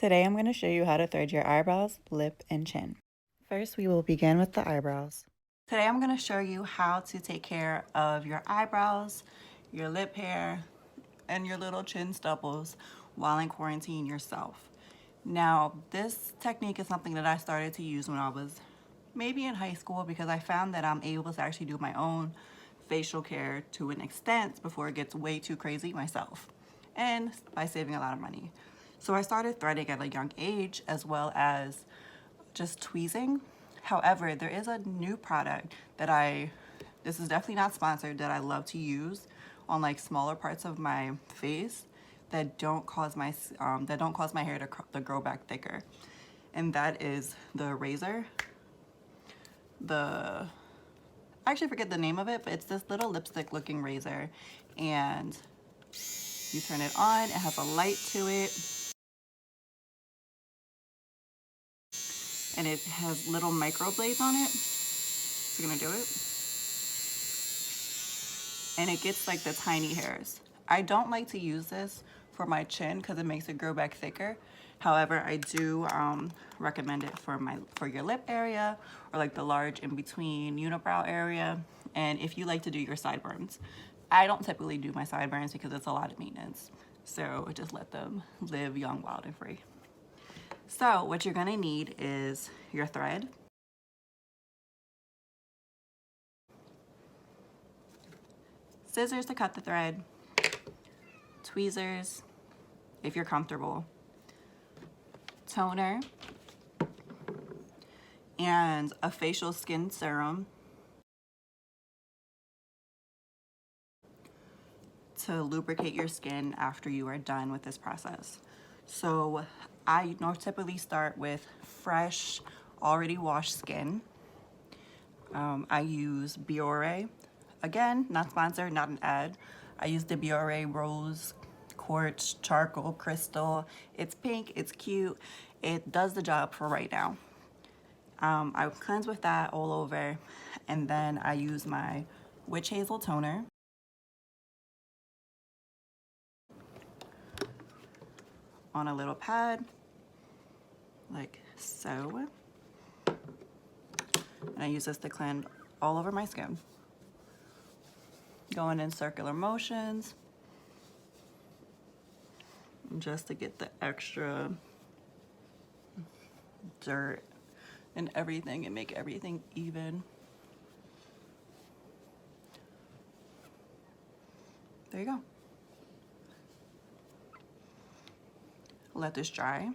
Today I'm going to show you how to thread your eyebrows, lip, and chin. First, we will begin with the eyebrows. Today I'm going to show you how to take care of your eyebrows, your lip hair, and your little chin stubbles while in quarantine yourself. Now, this technique is something that I started to use when I was maybe in high school because I found that I'm able to actually do my own facial care to an extent before it gets way too crazy myself, and by saving a lot of money. So I started threading at a young age as well as just tweezing. However, there is a new product that this is definitely not sponsored, that I love to use on like smaller parts of my face that don't cause my hair to grow back thicker, and that is the razor. I actually forget the name of it, but it's this little lipstick looking razor, and you turn it on. It has a light to it, and it has little micro blades on it. You're gonna do it, and it gets like the tiny hairs. I don't like to use this for my chin because it makes it grow back thicker. However, I do recommend it for your lip area, or like the large in between unibrow area, and if you like to do your sideburns. I don't typically do my sideburns because it's a lot of maintenance, so just let them live young, wild, and free. So what you're gonna need is your thread, scissors to cut the thread, tweezers if you're comfortable, toner, and a facial skin serum to lubricate your skin after you are done with this process. So I typically start with fresh, already washed skin. I use Biore. Again, not sponsored, not an ad. I use the Biore Rose Quartz Charcoal Crystal. It's pink, it's cute. It does the job for right now. I cleanse with that all over, and then I use my witch hazel toner. On a little pad, like so. And I use this to cleanse all over my skin. Going in circular motions, just to get the extra dirt and everything and make everything even. There you go. Let this dry.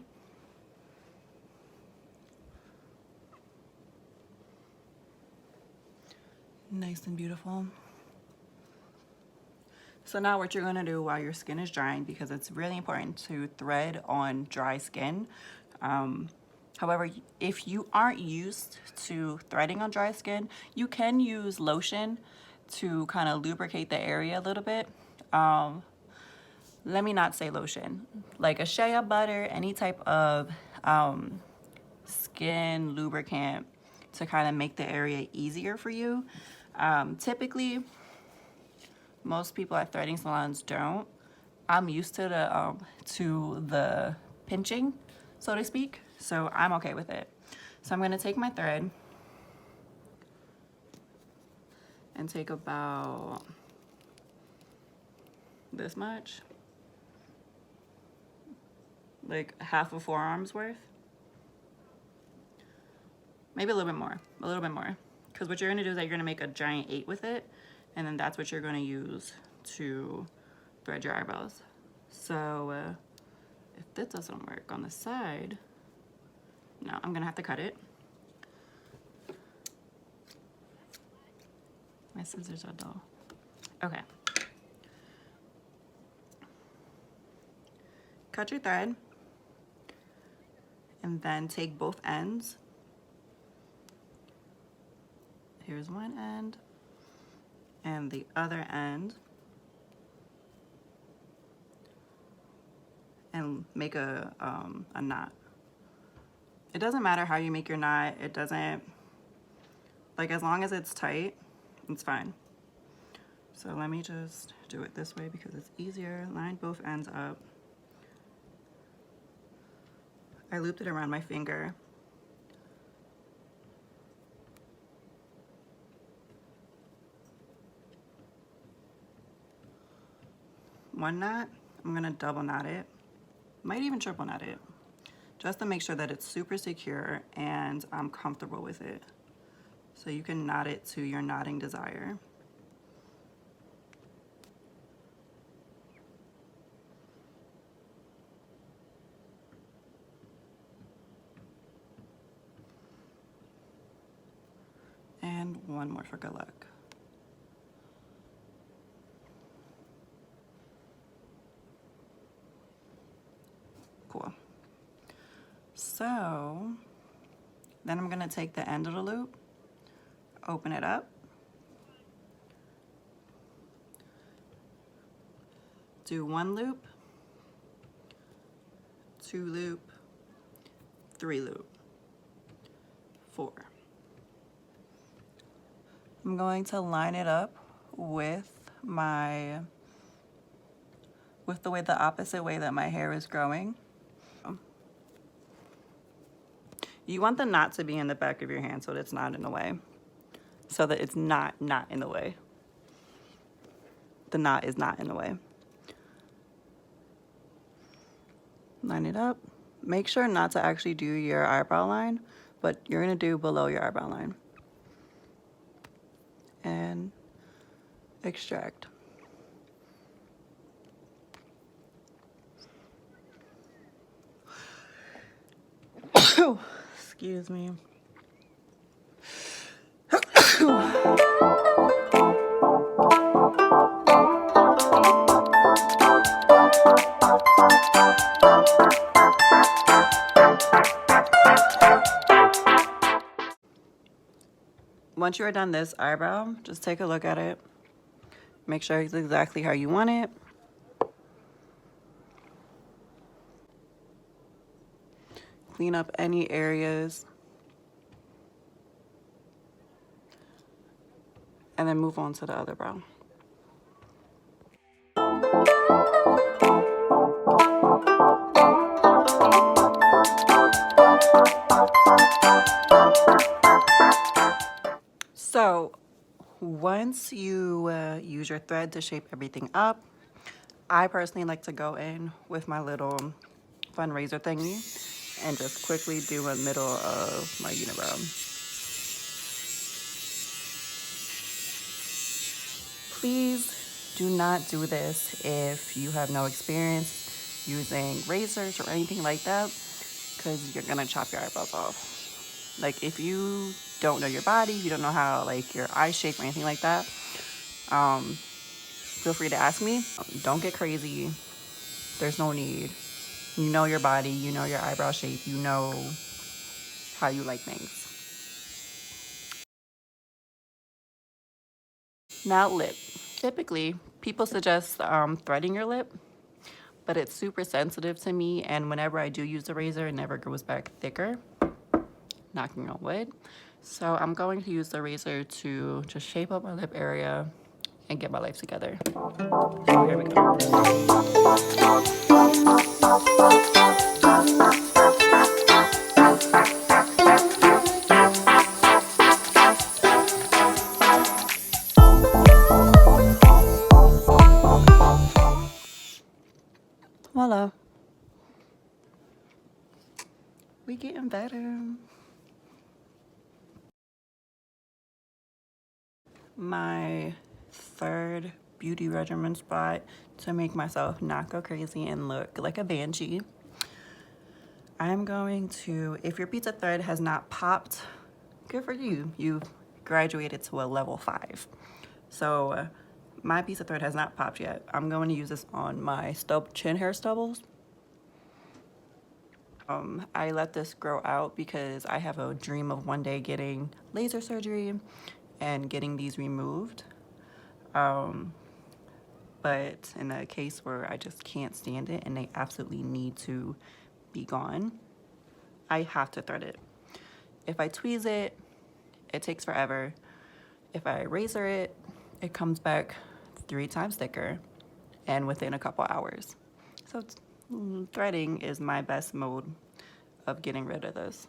Nice and beautiful. So now what you're gonna do while your skin is drying, because it's really important to thread on dry skin. However, if you aren't used to threading on dry skin, you can use lotion to kind of lubricate the area a little bit. Let me not say lotion, like a shea butter, any type of skin lubricant to kind of make the area easier for you. Typically, most people at threading salons don't. I'm used to the pinching, so to speak, so I'm okay with it. So I'm gonna take my thread and take about this much, like half a forearm's worth, maybe a little bit more, because what you're gonna do is that you're gonna make a giant 8 with it, and then that's what you're gonna use to thread your eyebrows. So if this doesn't work on the side, no, I'm gonna have to cut it. My scissors are dull. Okay. Cut your thread, and then take both ends. Here's one end, and the other end, and make a knot. It doesn't matter how you make your knot. It doesn't, like, as long as it's tight, it's fine. So let me just do it this way because it's easier. Line both ends up. I looped it around my finger. One knot, I'm gonna double knot it, might even triple knot it, just to make sure that it's super secure and I'm comfortable with it. So you can knot it to your knotting desire. And one more for good luck. Cool. So then I'm gonna take the end of the loop, open it up, do 1 loop, 2 loop, 3 loop, 4. I'm going to line it up with the opposite way that my hair is growing. You want the knot to be in the back of your hand so that it's not in the way. So that it's not in the way. The knot is not in the way. Line it up. Make sure not to actually do your eyebrow line, but you're gonna do below your eyebrow line. And extract. Excuse me. Once you are done this eyebrow, just take a look at it. Make sure it's exactly how you want it. Clean up any areas. And then move on to the other brow. So once you use your thread to shape everything up, I personally like to go in with my little fun razor thingy and just quickly do a middle of my unibrow. Please do not do this if you have no experience using razors or anything like that, because you're gonna chop your eyebrows off. Like, if you don't know your body, you don't know how like your eye shape or anything like that, feel free to ask me. Don't get crazy. There's no need. You know your body, you know your eyebrow shape, you know how you like things. Now lip. Typically, people suggest threading your lip, but it's super sensitive to me, and whenever I do use the razor, it never goes back thicker, knocking on wood. So I'm going to use the razor to just shape up my lip area and get my life together. So here we go. Voila. We getting better. My third beauty regimen spot to make myself not go crazy and look like a banshee. I'm going to, if your pizza thread has not popped, good for you. You've graduated to a level 5. So my pizza thread has not popped yet. I'm going to use this on my chin hair stubbles. I let this grow out because I have a dream of one day getting laser surgery and getting these removed. But in a case where I just can't stand it and they absolutely need to be gone, I have to thread it. If I tweeze it, it takes forever. If I razor it, it comes back 3 times thicker and within a couple hours. So threading is my best mode of getting rid of this.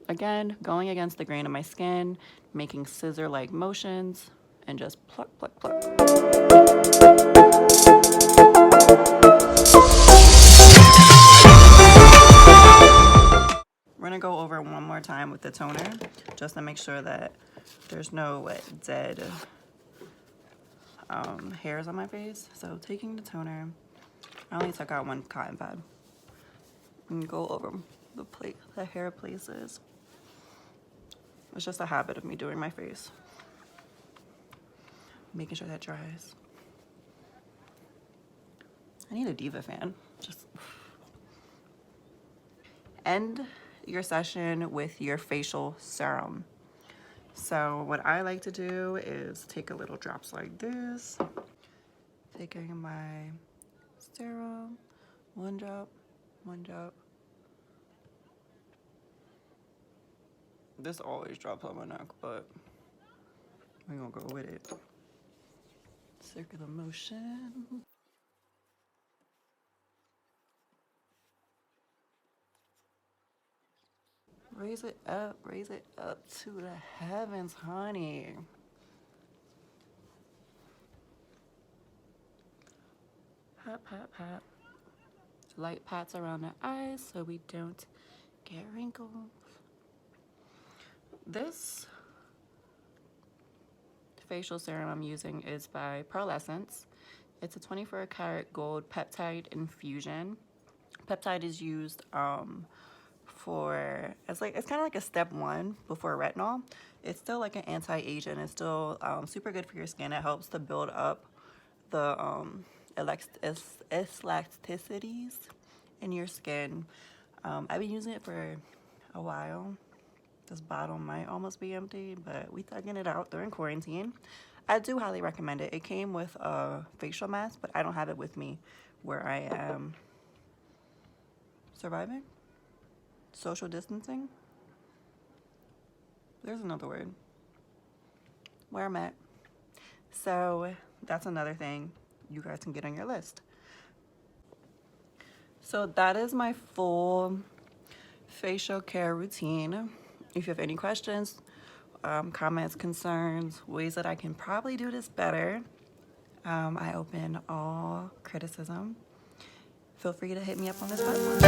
Again, going against the grain of my skin, making scissor-like motions, and just pluck, pluck, pluck. We're gonna go over one more time with the toner, just to make sure that there's no dead hairs on my face. So taking the toner, I only took out one cotton pad, and go over the hair places. It's just a habit of me doing my face. Making sure that dries. I need a Diva fan. Just end your session with your facial serum. So what I like to do is take a little drops like this, taking my serum, one drop, one drop. This always drops on my neck, but we're gonna go with it. Circular motion. Raise it up to the heavens, honey. Pat, pat, pat. Light pats around the eyes so we don't get wrinkles. This facial serum I'm using is by Pearlescence. It's a 24 karat gold peptide infusion. Peptide is used for, it's kind of like a step one before retinol. It's still like an anti-aging. It's still super good for your skin. It helps to build up the elasticities in your skin. I've been using it for a while. This bottle might almost be empty, but we thugging it out during quarantine. I do highly recommend it. It came with a facial mask, but I don't have it with me where I am surviving. Social distancing. There's another word. Where I'm at. So that's another thing you guys can get on your list. So that is my full facial care routine. If you have any questions, comments, concerns, ways that I can probably do this better, I open all criticism. Feel free to hit me up on this platform.